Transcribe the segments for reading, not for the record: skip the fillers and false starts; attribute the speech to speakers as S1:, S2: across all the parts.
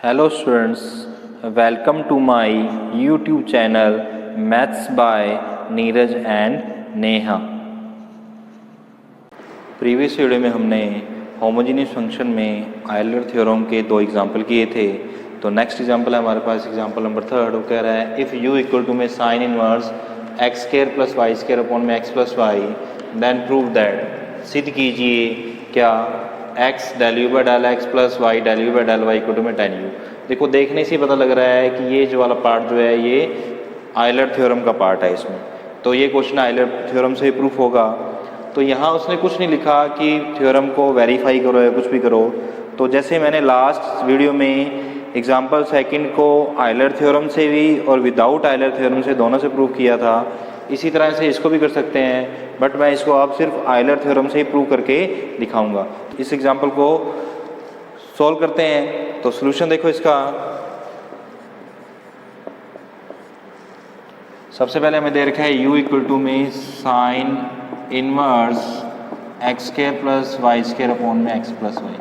S1: Hello students, welcome to my YouTube channel Maths by Neeraj and Neha. Previous video में हमने homogeneous function में Euler theorem के दो example किए थे। तो नेक्स्ट एग्जाम्पल है हमारे पास एग्जाम्पल नंबर 3। वो कह रहा है इफ़ u इक्वल टू में sine inverse x square plus y square upon में x plus y then prove that, सिद्ध कीजिए क्या x del u by del x plus y del u by del y equal to में tan u. देखो देखने से पता लग रहा है कि ये जो वाला पार्ट जो है ये आयलर थ्योरम का पार्ट है इसमें। तो ये क्वेश्चन आयलर थ्योरम से प्रूफ होगा। तो यहाँ उसने कुछ नहीं लिखा कि थ्योरम को वेरीफाई करो या कुछ भी करो। तो जैसे मैंने लास्ट वीडियो में एग्जाम्पल सेकंड को आयलर थ्योरम से भी और विदाउट आयलर थ्योरम से दोनों से प्रूव किया था, इसी तरह से इसको भी कर सकते हैं। बट मैं इसको अब सिर्फ आयलर थ्योरम से ही प्रूव करके दिखाऊंगा। इस एग्जाम्पल को सॉल्व करते हैं। तो सॉल्यूशन देखो इसका। सबसे पहले हमें दे रखा है u इक्वल टू में sine inverse x square plus y square upon में एक्स प्लस वाई।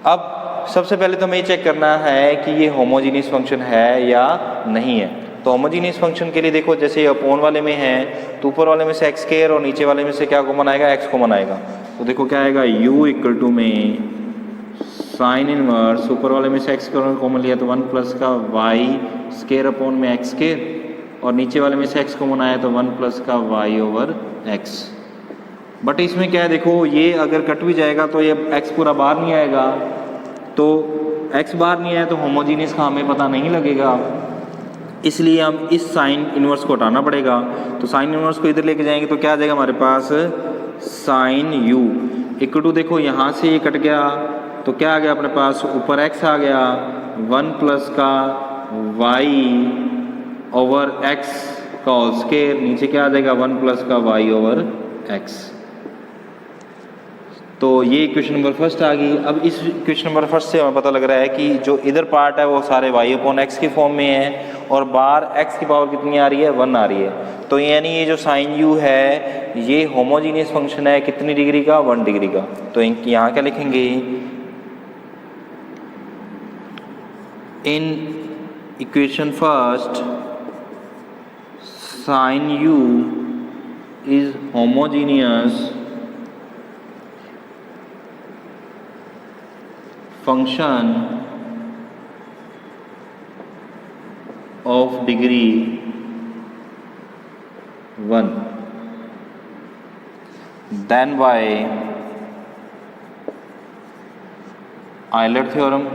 S1: अब सबसे पहले तो हमें ये चेक करना है कि ये होमोजीनियस फंक्शन है या नहीं है। तो होमोजीनियस फंक्शन के लिए देखो जैसे अपोन वाले में है तो ऊपर वाले में से एक्स स्क्वायर और नीचे वाले में से क्या कॉमन आएगा, एक्स कॉमन आएगा। तो देखो क्या आएगा u इक्वल टू में साइन इनवर्स ऊपर वाले में से एक्स कॉमन लिया तो 1 प्लस का वाई स्क्वायर अपॉन में एक्स स्क्वायर और नीचे वाले में से एक्स कॉमन आया तो 1 प्लस का वाई ओवर एक्स। बट इसमें क्या है देखो ये अगर कट भी जाएगा तो ये एक्स पूरा बाहर नहीं आएगा। तो एक्स बाहर नहीं आया तो होमोजीनियस का हमें पता नहीं लगेगा, इसलिए हम इस साइन इनवर्स को हटाना पड़ेगा। तो साइन इनवर्स को इधर लेके जाएंगे तो क्या आ जाएगा हमारे पास साइन यू इक्वल टू, देखो यहाँ से ये कट गया तो क्या आ गया अपने पास ऊपर x आ गया 1 प्लस का y ओवर x का होल स्क्वायर, नीचे क्या आ जाएगा 1 प्लस का y ओवर x। तो ये इक्वेशन नंबर फर्स्ट आ गई। अब इस इक्वेशन नंबर फर्स्ट से हमें पता लग रहा है कि जो इधर पार्ट है वो सारे y अपॉन एक्स के फॉर्म में है और बाहर x की पावर कितनी आ रही है, 1 आ रही है। तो यानी ये जो साइन u है ये होमोजीनियस फंक्शन है कितनी डिग्री का, 1 डिग्री का। तो यहाँ क्या लिखेंगे, in equation first sine u is homogeneous function of degree 1, then by Euler theorem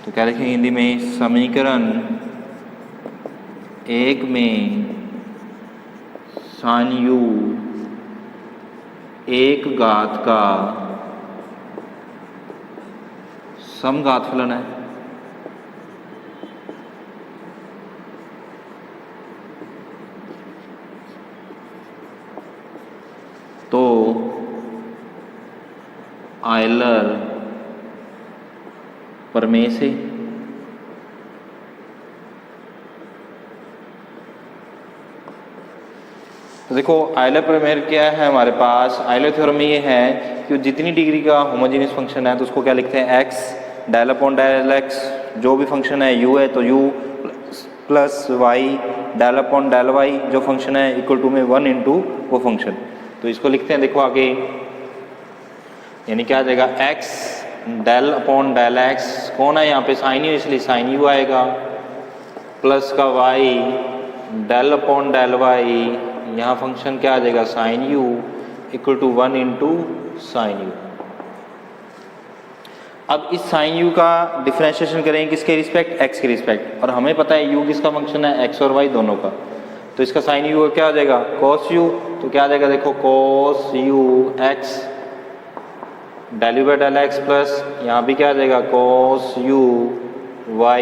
S1: तो क्या लिखेंगे हिंदी में, समीकरण एक में साइन u एक घात का समघात फलन है। तो आयलर प्रमेय से तो देखो आयलर प्रमेय क्या है हमारे पास, आयलर थ्योरम में ये है कि जितनी डिग्री का होमोजेनियस फंक्शन है तो उसको क्या लिखते हैं x del upon del x। जो भी फंक्शन है u है तो u plus y del upon del y जो फंक्शन है इक्वल टू में 1 इंटू वो फंक्शन। तो इसको लिखते हैं देखो आगे, यानी क्या आ जाएगा x del upon del x, कौन है यहाँ पे साइन u इसलिए साइन u आएगा, प्लस का y del upon del y, यहाँ फंक्शन क्या आ जाएगा sine u equal to 1 into sine u। अब इस साइन u का डिफरेंशिएशन करेंगे किसके रिस्पेक्ट, x के रिस्पेक्ट। और हमें पता है u किसका फंक्शन है, x और y दोनों का। तो इसका साइन u क्या हो जाएगा cos u। तो क्या आ जाएगा देखो cos u x del u by del x plus यहाँ भी क्या आ जाएगा cos u y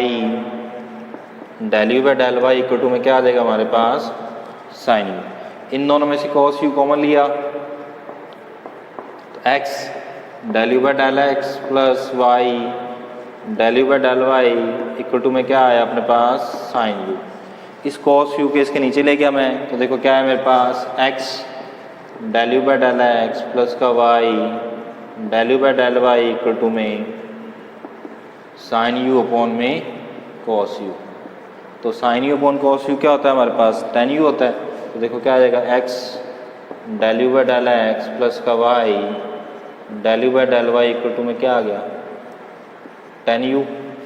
S1: del u by del y equal to में क्या आ जाएगा हमारे पास साइन u। इन दोनों में से cos u कॉमन लिया तो x del u by del x plus y del u by del y equal to में क्या आया अपने पास साइन u। इस cos u के इसके नीचे ले गया मैं, तो देखो क्या है मेरे पास x del u by del x plus का y del u by del y equal to में साइन यू अपॉन में कॉस यू। तो sine u upon cos u क्या होता है हमारे पास, टेन यू होता है। तो देखो क्या आ जाएगा, x del u by del x plus का y del u by del y equal to में क्या आ गया, टेन यू।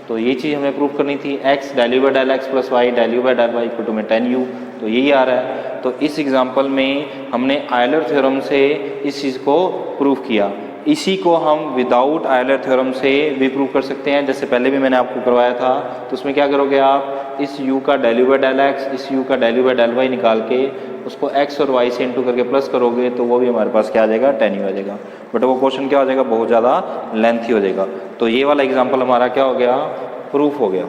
S1: तो ये चीज़ हमें प्रूव करनी थी, x del u by del x plus y del u by del y equal to में टेन यू। तो यही आ रहा है। तो इस एग्जांपल में हमने आयलर थ्योरम से इस चीज़ को प्रूव किया। इसी को हम विदाउट आयलर थ्योरम से भी प्रूव कर सकते हैं, जैसे पहले भी मैंने आपको करवाया था। तो उसमें क्या करोगे आप, इस u का del u by del x, इस u का del u by del y निकाल के उसको x और y से इंटू करके प्लस करोगे तो वो भी हमारे पास क्या आ जाएगा, टेन यू आ जाएगा। बट वो क्वेश्चन क्या हो जाएगा, बहुत ज़्यादा लेंथी हो जाएगा। तो ये वाला एग्जाम्पल हमारा क्या हो गया, प्रूफ हो गया।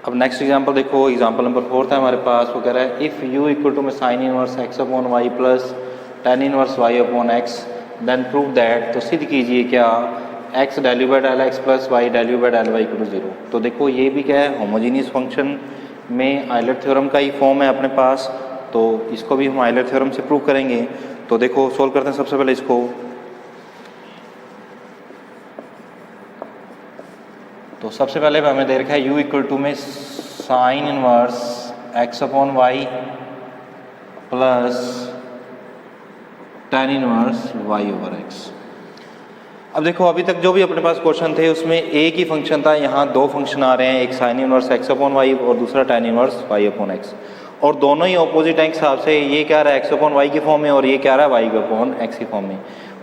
S1: अब नेक्स्ट एग्जाम्पल देखो, एग्जाम्पल नंबर 4 था हमारे पास। वो कह रहा है इफ़ u इक्वल टू में sine inverse x upon y plus tan inverse y upon x then prove that. तो सिद्ध कीजिए क्या, x del u by del x plus y del u by del y equal to 0। तो देखो ये भी क्या है, होमोजीनियस फंक्शन में आयलर थ्योरम का ही फॉर्म है अपने पास। तो इसको भी हम आयलर थ्योरम से प्रूव करेंगे। तो देखो सोल्व करते हैं सबसे पहले इसको। तो सबसे पहले हमें दे रखा है u इक्वल टू में sine inverse x upon y plus tan inverse y over x। अब देखो अभी तक जो भी अपने पास क्वेश्चन थे उसमें एक ही फंक्शन था, यहाँ दो फंक्शन आ रहे हैं, एक sine inverse x upon y और दूसरा tan inverse y upon x। और दोनों ही ऑपोजिट है हिसाब से, ये क्या रहा है x अपॉन वाई की फॉर्म में और ये क्या रहा है y अपॉन x की फॉर्म में।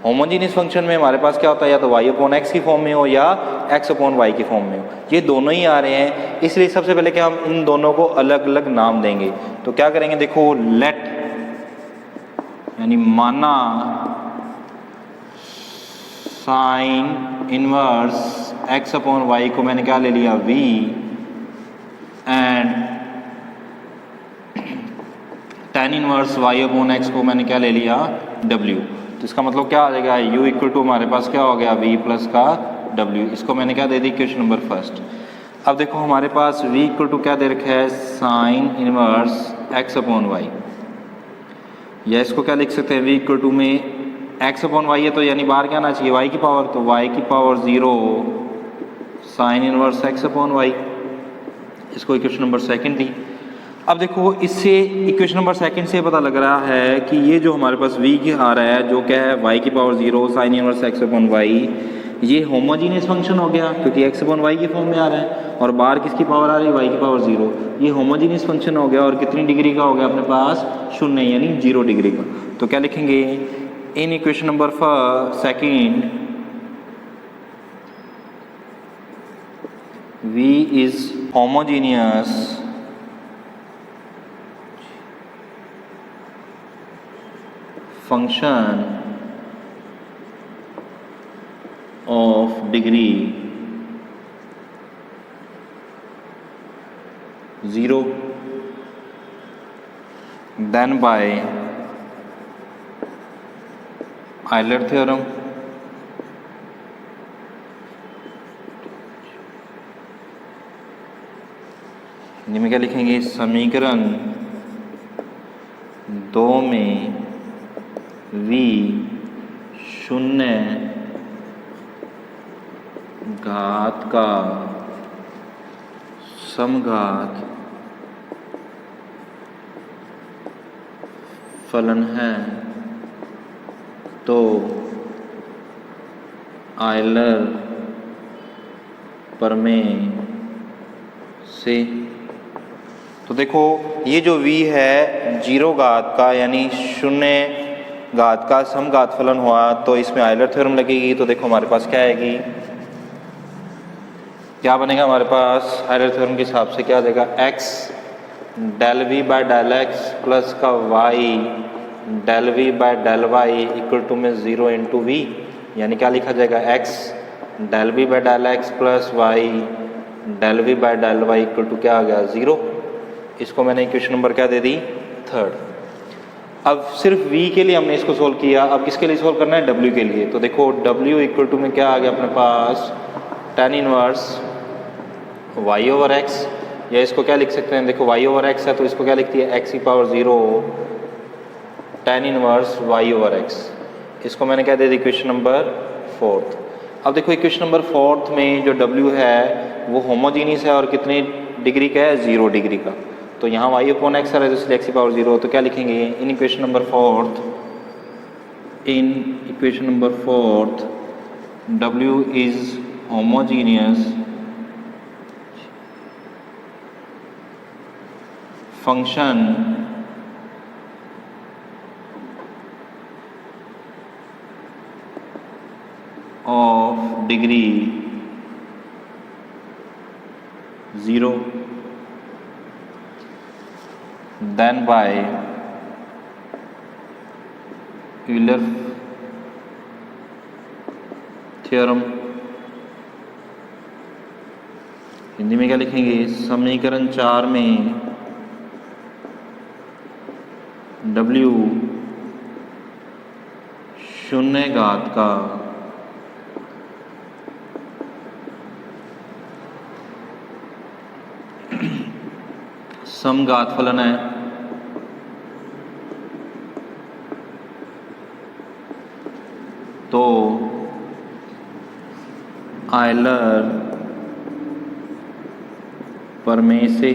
S1: होमोजीनियस फंक्शन में हमारे पास क्या होता है, या तो y अपॉन x की फॉर्म में हो या x अपॉन y की फॉर्म में हो। ये दोनों ही आ रहे हैं, इसलिए सबसे पहले क्या हम इन दोनों को अलग अलग नाम देंगे। तो क्या करेंगे, देखो लेट यानी माना sine inverse x upon y को मैंने क्या ले लिया v and tan inverse y upon x को मैंने क्या ले लिया w। तो इसका मतलब क्या आ जाएगा, u इक्वल टू हमारे पास क्या हो गया v प्लस का w। इसको मैंने क्या दे दी, क्वेश्चन नंबर फर्स्ट। अब देखो हमारे पास v इक्वल टू क्या दे रखा है, sine inverse x upon y, या इसको क्या लिख सकते हैं, v इक्वल टू में x अपॉन वाई है तो यानी बाहर क्या आना चाहिए, y की पावर, तो y की power 0 sine inverse x upon y. इसको इक्वेशन नंबर सेकंड दी। अब देखो इससे इक्वेशन नंबर सेकंड से पता लग रहा है कि ये जो हमारे पास v की आ रहा है जो क्या है y की power 0 sine inverse x upon y, ये होमोजीनियस फंक्शन हो गया क्योंकि x अपॉन वाई की फॉर्म में आ रहा है और बाहर किसकी पावर आ रही है, y की पावर 0। ये होमोजीनियस फंक्शन हो गया और कितनी डिग्री का हो गया अपने पास, 0 यानी 0 डिग्री का। तो क्या लिखेंगे in equation number second v is homogeneous function of degree 0 then by Euler theorem में क्या लिखेंगे, समीकरण 2 में v शून्य घात का समघात फलन है तो आयलर प्रमेय से। तो देखो ये जो v है 0 घात का यानी 0 घात का समघात फलन हुआ तो इसमें आयलर थ्योरम लगेगी। तो देखो हमारे पास क्या आएगी, क्या बनेगा हमारे पास आयलर थ्योरम के हिसाब से क्या आ जाएगा, x del v by del x plus का y del v by del y equal to में 0 इंटू वी, यानी क्या लिखा जाएगा x del v by del x plus y del v by del y equal to क्या आ गया 0। इसको मैंने इक्वेशन नंबर क्या दे दी, थर्ड। अब सिर्फ v के लिए हमने इसको सोल्व किया, अब किसके लिए सोल्व करना है, w के लिए। तो देखो w इक्वल टू में क्या आ गया अपने पास, tan inverse y over x, या इसको क्या लिख सकते हैं, देखो y ओवर x है तो इसको क्या लिखती है x की power 0 tan inverse y over x। इसको मैंने क्या दे दी इक्वेशन नंबर 4। अब देखो इक्वेशन नंबर 4 में जो w है वो होमोजीनियस है और कितने डिग्री का है, 0 डिग्री का। तो यहाँ y अपॉन x आ रहा है तो इसलिए x की पावर 0। तो क्या लिखेंगे in equation number 4, in equation number 4 w is homogeneous function of degree 0 then by Euler theorem। Hindi में क्या लिखेंगे, समीकरण 4 में W शून्य घात का समघात फलन है तो आयलर प्रमेय से,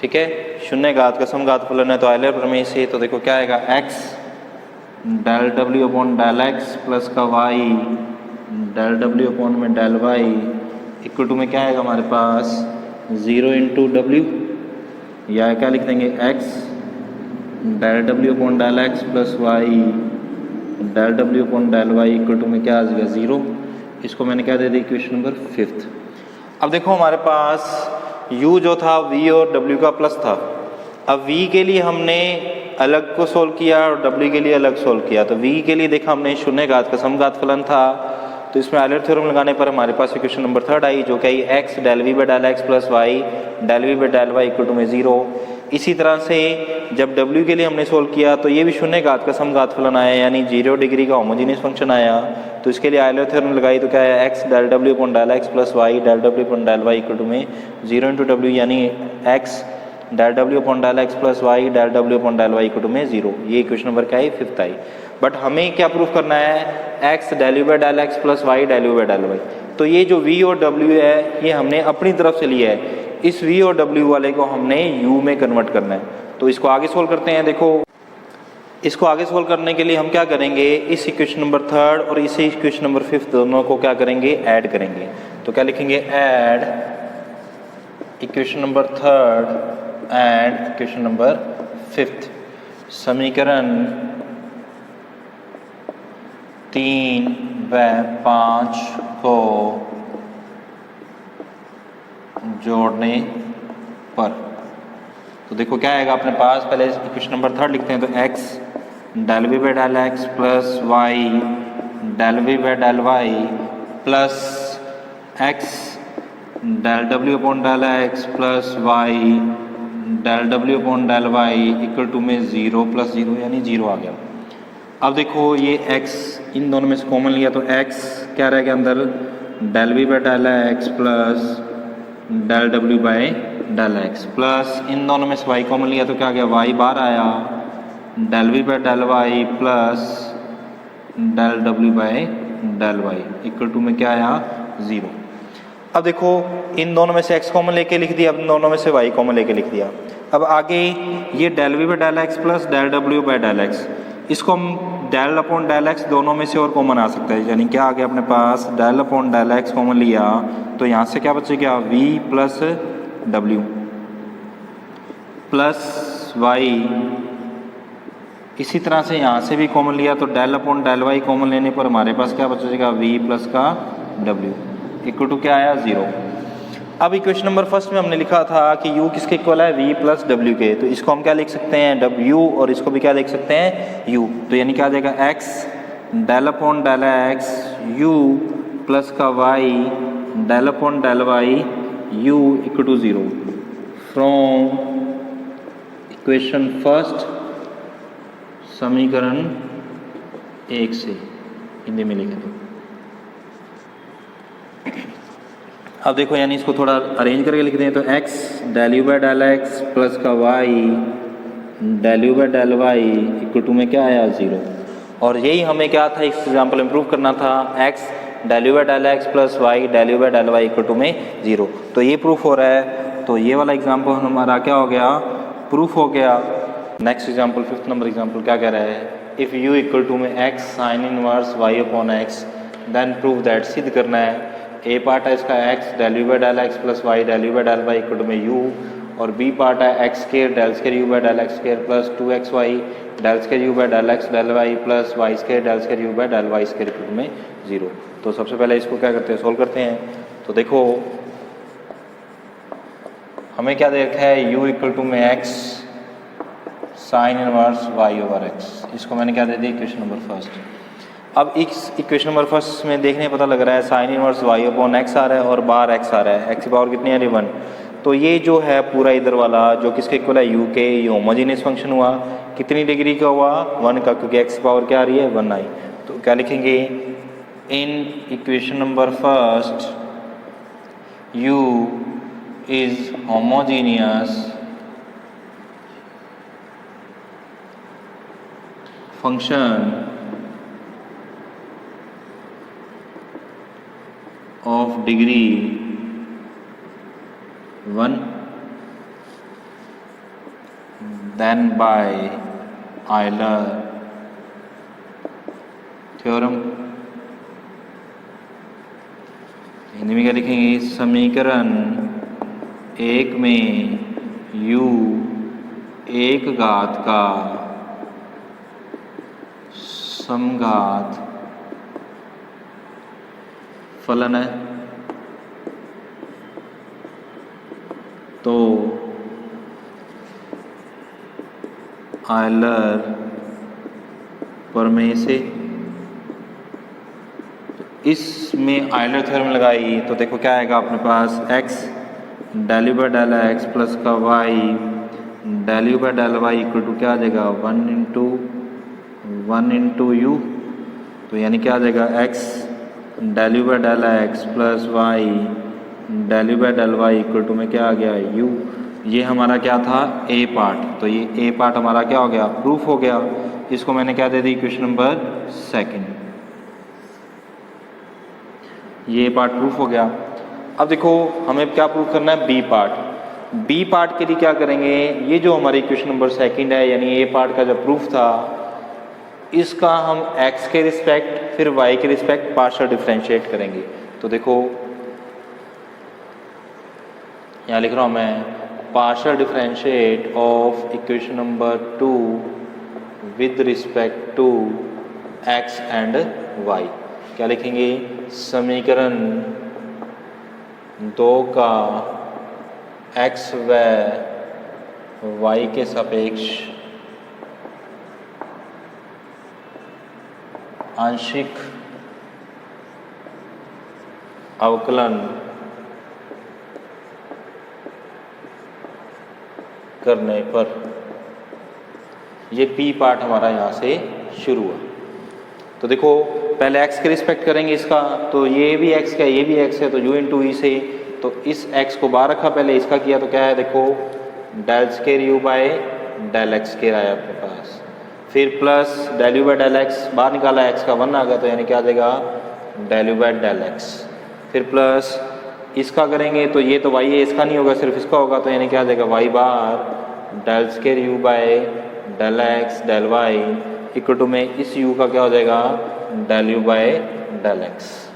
S1: ठीक है, शून्य घात का समघात फलन है तो आयलर प्रमेय से। तो देखो क्या आएगा, x del w upon del x plus का y डेल w अपॉन में डेल y इक्वल टू में क्या आएगा हमारे पास 0 इंटू डब्ल्यू, या क्या लिख देंगे x del w upon del x plus y del w upon del y equal to में क्या आ जाएगा 0। इसको मैंने क्या दे दी इक्वेशन नंबर 5। अब देखो हमारे पास u जो था v और w का प्लस था। अब v के लिए हमने अलग को सोल्व किया और w के लिए अलग सोल्व किया। तो v के लिए देखा हमने शून्य घात का समघात फलन था, तो इसमें आयलर थ्योरम लगाने पर हमारे पास इक्वेशन नंबर 3 आई जो कि x del v by del x plus y del v by del y equal to में 0। इसी तरह से जब w के लिए हमने सोल्व किया तो ये भी शून्य घात का समघात फलन आया, यानी 0 डिग्री का होमोजीनियस फंक्शन आया। तो इसके लिए आयलर थ्योरम लगाई तो क्या है, x del w upon del x plus y del w upon del y equal to में 0 इंटू डब्ल्यू, यानी x del w upon del x plus y del w upon del y equal to में 0। ये equation number क्या है, 5 आई। But हमें क्या proof करना है, x del u by del x plus y del u by del y। तो ये जो v और w है ये हमने अपनी तरफ से लिया है, इस v और w वाले को हमने u में कन्वर्ट करना है। तो इसको आगे सोल्व करते हैं। देखो इसको आगे सोल्व करने के लिए हम क्या करेंगे, इस इक्वेशन नंबर 3 और इसी इक्वेशन नंबर 5 दोनों को क्या करेंगे, ऐड करेंगे। तो क्या लिखेंगे, add equation number 3 and equation number 5। समीकरण 3 व 5 को जोड़ने पर तो देखो क्या आएगा अपने पास, पहले इक्वेशन नंबर 3 लिखते हैं। तो x del v by del x plus y del v by del y plus x del w upon del x plus y del w upon del y equal to में 0 plus 0, यानी 0 आ गया। अब देखो ये x इन दोनों में से common लिया तो x क्या रहेगा अंदर, del v by del x plus del w by del x plus इन दोनों में से y कॉमन लिया तो क्या आ गया, y बाहर आया, del v by del y plus del w by del y equal to में क्या आया, 0। अब देखो इन दोनों में से x कॉमन लेके लिख दिया, अब इन दोनों में से y कॉमन लेके लिख दिया। अब आगे ये del v by del x plus del w by del x, इसको हम डेल अपॉन डेल x दोनों में से और कॉमन आ सकता है, यानी क्या आ गया अपने पास, del upon del x common लिया तो यहाँ से क्या बचेगा, v plus w plus y। इसी तरह से यहाँ से भी कॉमन लिया तो del upon del y common लेने पर हमारे पास क्या बचेगा, v प्लस का w इक्वल टू क्या आया, 0। अब इक्वेशन नंबर 1 में हमने लिखा था कि u किसके इक्वल है, v प्लस w के। तो इसको हम क्या लिख सकते हैं, w, और इसको भी क्या लिख सकते हैं, u। तो यानी क्या आ जाएगा, x del upon del x u plus का y del upon del y u equal to 0 from equation 1 समीकरण 1 से। हिंदी में लिखे तो अब देखो यानी इसको थोड़ा अरेंज करके लिखते हैं। तो x del u by del x plus का y del u by del y equal to में क्या आया 0। और यही हमें क्या था इस एग्जाम्पल में प्रूव करना था, x del u by del x plus y del u by del y equal to में 0। तो ये प्रूफ हो रहा है, तो ये वाला एग्जाम्पल हमारा क्या हो गया, प्रूफ हो गया। Next example 5th number example क्या कह रहा है, इफ़ यू इक्वल टू में x sine inverse y upon x then prove that, सिद्ध करना है। ए पार्ट है इसका x del u by del x plus y del u by del y equal to में यू, और B part है x square del square u by del x square plus 2x y del square u by del x del y plus y square del square u by del y square equal to में 0। तो सबसे पहले इसको क्या करते हैं, solve करते हैं। तो देखो हमें क्या दे रखा है, u इक्वल टू में x sine inverse y over x, इसको मैंने क्या दे दिया इक्वेशन नंबर फर्स्ट। अब इस इक्वेशन नंबर फर्स्ट में देखने पता लग रहा है sine inverse y upon x आ रहा है और बाहर x आ रहा है, x की पावर कितनी आ रही है 1। तो ये जो है पूरा इधर वाला जो किसके इक्वल है u के, ये होमोजेनियस फंक्शन हुआ, कितनी डिग्री का हुआ 1 का, क्योंकि x की पावर क्या आ रही है 1 आई। तो क्या लिखेंगे, in equation number first u is homogeneous function of degree 1 then by Euler theorem। Hindi में क्या लिखेंगे, समीकरण 1 में u एक घात का समघात फलन है, तो आयलर प्रमेय से, इसमें आयलर थ्योरम लगाई तो देखो क्या आएगा अपने पास, x del u by del x plus का y del u by del y equal to क्या आ जाएगा 1 इंटू यू। तो यानी क्या आ जाएगा x del u by del x plus y del u by del y equal to में क्या आ गया u। ये हमारा क्या था a पार्ट, तो ये a पार्ट हमारा क्या हो गया, प्रूफ हो गया। इसको मैंने क्या दे दी इक्वेशन नंबर सेकंड, ये पार्ट प्रूफ हो गया। अब देखो हमें क्या प्रूफ करना है, बी पार्ट। बी पार्ट के लिए क्या करेंगे, ये जो हमारी इक्वेशन नंबर सेकंड है यानी ए पार्ट का जो प्रूफ था, इसका हम x के रिस्पेक्ट फिर y के रिस्पेक्ट पार्शियल डिफरेंशिएट करेंगे। तो देखो यहाँ लिख रहा हूँ मैं, partial differentiate of equation number 2 with respect to x and y। क्या लिखेंगे, समीकरण 2 का x व y के सापेक्ष आंशिक अवकलन करने पर, ये पी पार्ट हमारा यहाँ से शुरू हुआ। तो देखो पहले x के रिस्पेक्ट करेंगे इसका, तो ये भी x का ये भी x है, तो u इंटू ई से, तो इस x को बाहर रखा पहले, इसका किया तो क्या है, देखो del square u by del x square आया अपने पास, फिर plus del u by del x बाहर निकाला, x का 1 आ गया, तो यानी क्या आ जाएगा del u by del x, फिर प्लस इसका करेंगे तो ये तो y है, इसका नहीं होगा सिर्फ इसका होगा, तो यानी क्या आ जाएगा y बार del square u by del x del y equal to में इस u का क्या हो जाएगा del u by del x.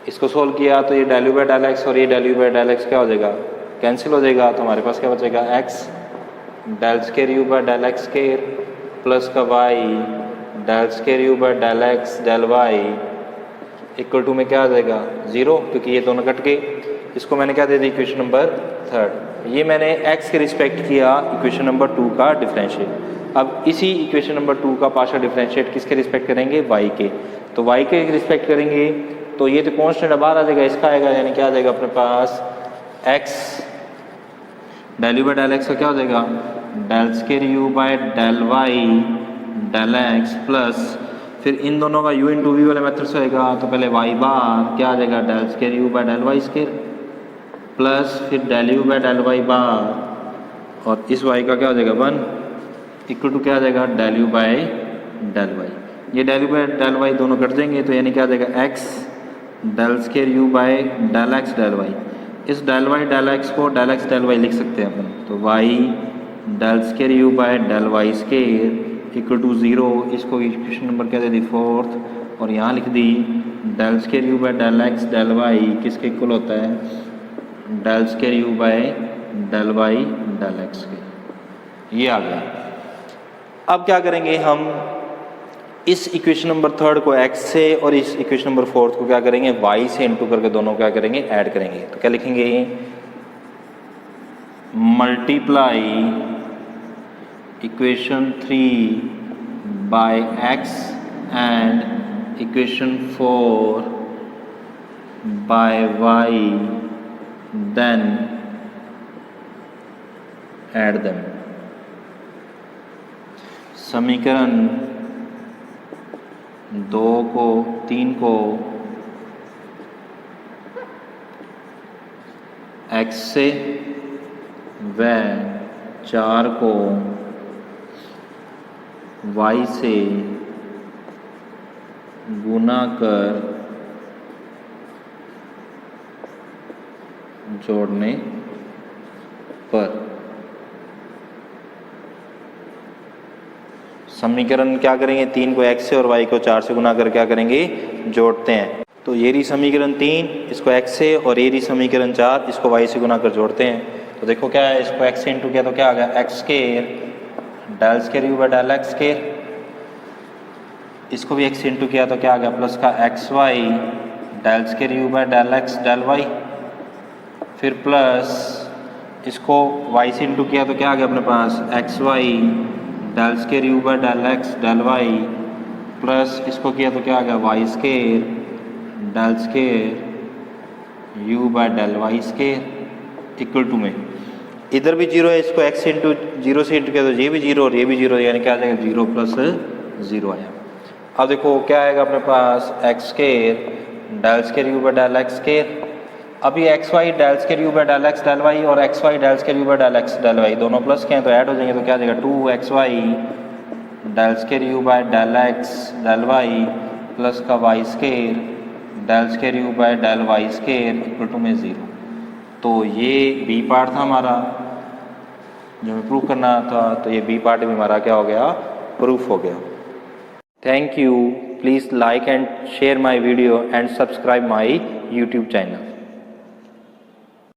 S1: इसको सोल्व किया तो ये del u by del x और ये del u by del x क्या हो जाएगा, कैंसिल हो जाएगा, तो हमारे पास क्या बचेगा x del square u by del x square plus का y del square u by del x del y equal to में क्या आ जाएगा 0, क्योंकि ये दोनों कट गए। इसको मैंने क्या दे दी इक्वेशन नंबर 3, ये मैंने x के रिस्पेक्ट किया इक्वेशन नंबर 2 का डिफरेंशिएट। अब इसी इक्वेशन नंबर 2 का पार्शियल डिफरेंशिएट किसके रिस्पेक्ट करेंगे, y के, तो y के रिस्पेक्ट करेंगे तो ये तो कॉन्स्टेंट बाहर आ जाएगा, इसका आएगा, यानी क्या आ जाएगा अपने पास x del u by del x का क्या हो जाएगा del square u by del y del x plus फिर इन दोनों का u इंटू वी वाले मेथड से होएगा, तो पहले y बार क्या आ जाएगा del square u by del y square plus फिर del u by del y बार और इस y का क्या हो जाएगा 1 इक्वल टू क्या आ जाएगा, del u by del y. ये del u by del y दोनों कट जाएंगे तो यानी क्या आ जाएगा, x del square u by del x del y. इस डेल एक्स को डेल एक्स डेल वाई लिख सकते हैं अपन, तो y del square u by del y square equal to 0। इसको इक्वेशन नंबर क्या दे दी, 4th, और यहाँ लिख दी del square u by del x del y किसके इक्वल होता है, del square u by del y del x के। ये आ गया। अब क्या करेंगे हम, इस इक्वेशन नंबर 3 को x से और इस इक्वेशन नंबर 4 को क्या करेंगे, y से इनटू करके दोनों क्या करेंगे, ऐड करेंगे। तो क्या लिखेंगे, multiply equation 3 by x and equation 4 by y, then add them. समीकरण 3 को x से व 4 को y से गुना कर जोड़ने पर समीकरण क्या करेंगे, 3 को x से और y को 4 से गुना कर क्या करेंगे, जोड़ते हैं। तो ये रही समीकरण 3, इसको x से, और ये रही समीकरण 4, इसको y से गुना कर जोड़ते हैं। तो देखो क्या है, इसको x से इंटू किया तो क्या आ गया, x square del square u by del x square. इसको भी x से इंटू किया तो क्या आ गया, प्लस का x y del square u by del x del y. फिर प्लस इसको y से इंटू किया तो क्या आ गया अपने पास, x y del square u by del x del y, plus इसको किया तो क्या आ गया, y square del square u by del y square equal to में इधर भी 0 है, इसको x इंटू 0 से इंटू किया तो ये भी 0 और ये भी 0, यानी क्या आ जाएगा, 0 प्लस 0 आया। अब देखो क्या आएगा अपने पास, x square del square u by del x square. अब ये x y del square u by del x del y और x y del square u by del x del y दोनों प्लस के हैं तो ऐड हो जाएंगे, तो क्या आ जाएगा, 2xy del square u by del x del y plus का y square del square u by del y square equal to में 0। तो ये बी पार्ट था हमारा जो हमें प्रूव करना था, तो ये बी पार्ट भी हमारा क्या हो गया, प्रूफ हो गया। Thank you. Please like and share my video and subscribe my YouTube channel.